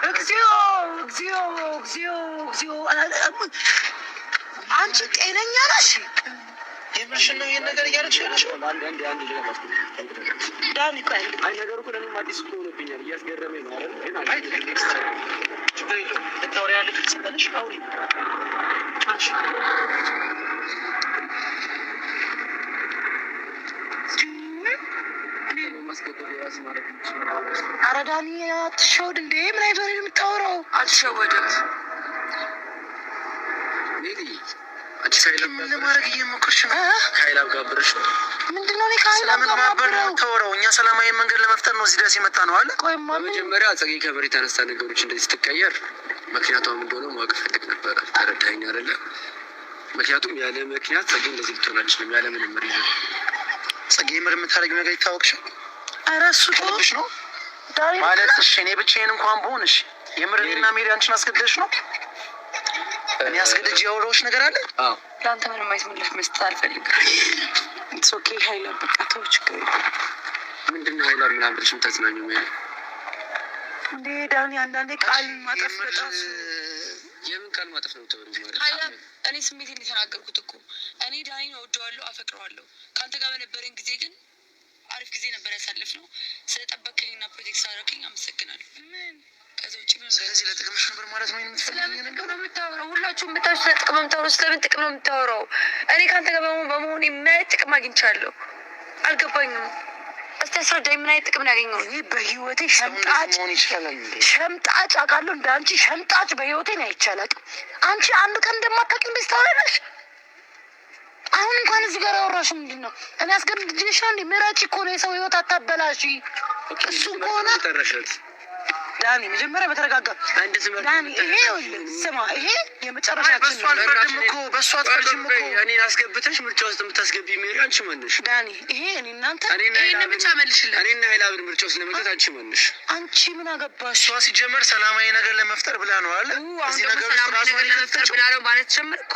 እግዚኦ እግዚኦ እግዚኦ እግዚኦ! አንቺ ጤነኛ ነሽ? የምርሽን ነው ይሄን ነገር እያለች ያለሽው? ዳኒ ቆይ ነገሩ እኮ ለእኔም አዲስ እኮ ሆኖብኛል። እያስገረመኝ ነው አይደል? ግን ችግር የለውም። ልታወሪ ያለሽ ስጠልሽ አውሪ። ኧረ ዳኒ አትሸወድ እንዴ! ምን አይነት ወሬ ነው የምታወራው? አልሸወድም። ምን ለማድረግ እየሞከርሽ ነው? ከሀይል አብጋብረሽ ነው? ምንድን ነው ከሀይል አብጋብረው? ተወረው። እኛ ሰላማዊ መንገድ ለመፍጠር ነው እዚህ ድረስ የመጣ ነው አለ። መጀመሪያ ጸጌ ከበር የተነሳ ነገሮች እንደዚህ ስትቀየር ምክንያቷም እንደሆነ ማወቅ ፈልግ ነበረ። ተረዳኸኝ አይደለ? ምክንያቱም ያለ ምክንያት ጸጌ እንደዚህ ልትሆን አልችልም። ያለ ምንም ሪዝን ጸጌ ምር የምታደርጊው ነገር ይታወቅሻል። ኧረ እሱ ከልብሽ ነው ማለት? እሺ እኔ ብቻዬን እንኳን ብሆን እሺ፣ የምር እኔና ሜሪ አንቺን አስገድደሽ ነው? እኔ አስገድጄ ያወራሁሽ ነገር አለ? አዎ። ለአንተ ምንም አይነት ምላሽ መስጠት አልፈልግም። ኢትስ ኦኬ ሀይላ፣ በቃ ተው፣ ችግር የለም። ምንድን ነው ሀይላ ምናምን ብለሽ የምታዝናኘው? ሜሪ እንዴ ዳኒ፣ አንዳንዴ ቃል ማጠፍ በጣም የምን ቃል ማጠፍ ነው? ተወሪ ማለት ሀይላ፣ እኔ ስሜቴን የተናገርኩት እኮ እኔ ዳኒን እወደዋለሁ፣ አፈቅረዋለሁ። ከአንተ ጋር በነበረን ጊዜ ግን አሪፍ ጊዜ ነበር ያሳለፍነው። ስለጠበቅልኝና ፕሮቴክት ስላደረግልኝ አመሰግናለሁ። ምን ከዛ ውጭ ምን? ስለዚህ ለጥቅምሽ ነበር ማለት ነው የምትፈልጊው ነገር? ነው የምታወራው? ሁላችሁም ብታችሁ ስለ ጥቅም የምታወራው ስለምን ጥቅም ነው የምታወራው? እኔ ከአንተ ጋር በመሆን ምን አይነት ጥቅም አግኝቻለሁ? አልገባኝም። እስቲ አስረዳኝ። ምን አይነት ጥቅም ነው ያገኘው? ይህ በህይወቴ ሸምጣጭ መሆን ይችላል እንዴ? ሸምጣጭ አውቃለሁ። እንደ አንቺ ሸምጣጭ በህይወቴ ነው አይቻላል። አንቺ አንድ ቀን እንደማታውቂኝ ቤት ታወራለሽ። አሁን እንኳን እዚህ ጋር ያወራሽ ምንድን ነው? እኔ አስገድጄሽ ነው እንዴ? ምረጪ እኮ ነው፣ የሰው ህይወት አታበላሽ። እሱ ከሆነ ዳኒ መጀመሪያ በተረጋጋ ዳኒ፣ ይሄ ስማ፣ ይሄ የመጨረሻችን በእሱ አልፈርድም እኮ በእሱ አትፈርድም እኮ። እኔን አስገብተሽ ምርጫ ውስጥ የምታስገቢ ሜሪ አንቺ ማነሽ? ዳኒ፣ ይሄ እኔ እናንተ ይሄን ብቻ መልሽልን። እኔና ሀይላብን ምርጫ ውስጥ ለመግባት አንቺ ማነሽ? አንቺ ምን አገባሽ? እሷ ሲጀመር ሰላማዊ ነገር ለመፍጠር ብላ ነው አለ። እዚህ ነገር ለመፍጠር ብላ ነው ማለት ጀመርኩ።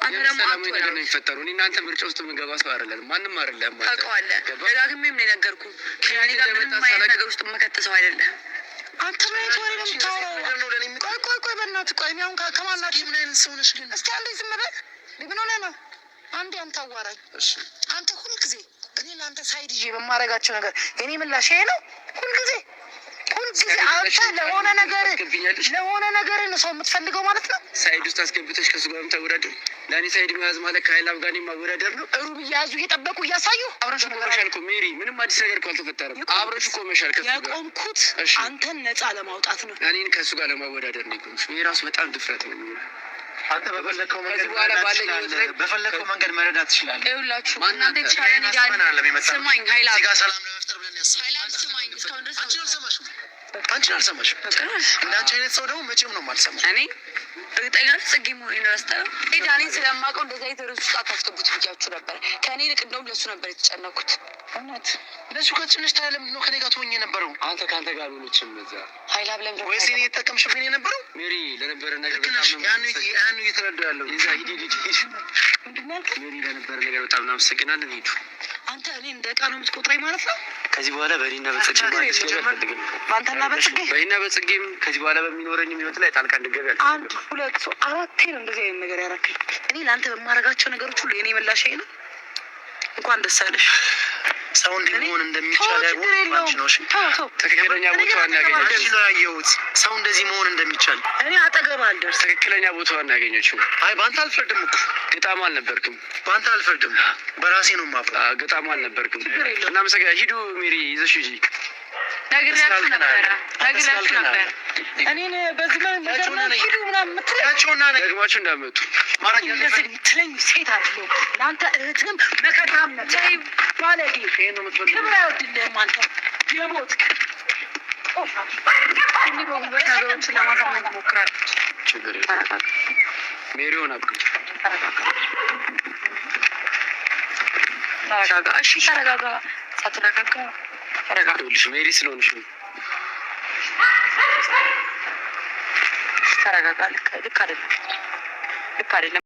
አንተ ደግሞ ሰላማዊ ነገር ነው የሚፈጠረው። እኔ እናንተ ምርጫ ውስጥ የምንገባ ሰው አይደለም። ማንም አይደለም ማለት ታውቀዋለህ። ደጋግሜም ነው የነገርኩህ። ከእኔ ጋር ምንም አይነት ነገር ውስጥ የምከት ሰው አይደለም። አንተ ምን አይነት ወሬ ነው የምታወራው? ቆይ በእናትህ ቆይ። እኔ አሁን ከማናችሁ ምን አይነት ሰው ነሽ ግን? እስኪ አንዴ ዝም በል። ምን ሆነህ ነው? አንዴ አንተ አዋራኝ። አንተ ሁልጊዜ እኔ ለአንተ ሳይድ ይዤ በማደርጋቸው ነገር የኔ ምላሽ ይሄ ነው? ሁልጊዜ አንተ ለሆነ ነገር ነው ሰው የምትፈልገው ማለት ነው? ሳይድ ውስጥ አስገብተሽ ከሱ ጋር የምታወዳደር? ለእኔ ሳይድ መያዝ ማለት ከሀይላብ ጋር ማወዳደር ነው። ሩብ እያያዙ እየጠበቁ እያሳዩ አብረሽ ቆመሻል እኮ ሜሪ። ምንም አዲስ ነገር እኮ አልተፈጠረም። አብረሽ ቆመሻል ከሱ ጋር። ያቆምኩት አንተን ነፃ ለማውጣት ነው። እኔን ከሱ ጋር ለማወዳደር ነው የቆምሽ። ይሄ ራሱ በጣም ድፍረት ነው የሚሆነው። አንተ በፈለከው መንገድ መረዳት ትችላለህ። ይኸውላችሁ እናንተ የተሻለ ስማኝ ሀይላብ፣ እዚህ ጋር ሰላም ለመፍጠር ብለን ሀይላብ ስማኝ። እስካሁን ድረስ አንቺን አልሰማሽም። እንዳንቺ አይነት ሰው ደግሞ መቼም ነው የማልሰማው። እኔ እርግጠኛ ጽጌ መሆኔን ረስተህ ዳኒን ስለማውቀው እንደዛ የተረሱ ውስጥ አታስገቡት ብያችሁ ነበር። ከእኔ ይልቅ እንደውም ለሱ ነበር የተጨነኩት። እውነት ለሱ ከጭንሽ ታዲያ ለምንድን ነው ከኔ ጋር ትሆኝ የነበረው? አንተ ከአንተ ጋር ሆነችም እዛ ሀይላብ ለምንድን ነው ወይስ እኔ የተጠቀምሽብኝ የነበረው? ሜሪ ለነበረ ነገር ያን እየተረዳሁ ያለው ይዛ ሂድ ሜሪ ለነበረ ነገር በጣም እናመሰግናለን። ሂዱ። አንተ እኔ እንደ ዕቃ ነው የምትቆጥረኝ ማለት ነው? ከዚህ በኋላ በእኔና በጽጌ በአንተና በጽጌ በእኔና በጽጌም ከዚህ በኋላ በሚኖረኝ ህይወት ላይ ጣልቃ እንድገቢ አንድ ሁለት ሰው አራቴ ነው እንደዚህ አይነት ነገር ያደረከኝ። እኔ ለአንተ በማደርጋቸው ነገሮች ሁሉ የኔ ምላሽ ነው። እንኳን ደስ አለሽ። ሰው እንዲህ መሆን እንደሚቻል ያወቅሽ ነው። ትክክለኛ ቦታዋን ያገኘሁት ሰው እንደዚህ መሆን እንደሚቻል እኔ አጠገብ አልደርስ። ትክክለኛ ቦታዋን ያገኘችው። አይ በአንተ አልፈርድም እኮ ገጣሙ አልነበርክም። በአንተ አልፈርድም፣ በራሴ ነው የማፍረው። ገጣሙ አልነበርክም። እናመሰግናለን። ሂዱ ሜሪ፣ ይዘሽ ሂጂ። ነግሬያችሁ ነበር። እኔን በዚህ ነገር ነው ሂዱ ምናምን ምትላቸውና ደግማችሁ እንዳመጡ ማረኝ እንደዚህ ትለኝ ሴት አይደለም። ለአንተ እህትም መከታም ነች ባለጌ። ይሄን ነው የምትፈልገው? ክብር አይወድልህም አንተ የሞት ነገሮችን ለማሳመን ትሞክራለች። ችግር የለም ሜሪ ሆና ተረጋጋ። እሺ ተረጋጋ። ሳትረጋጋ ተረጋጋ። ልሽ ሜሪ ስለሆንሽ ተረጋጋ። ልክ አይደለም።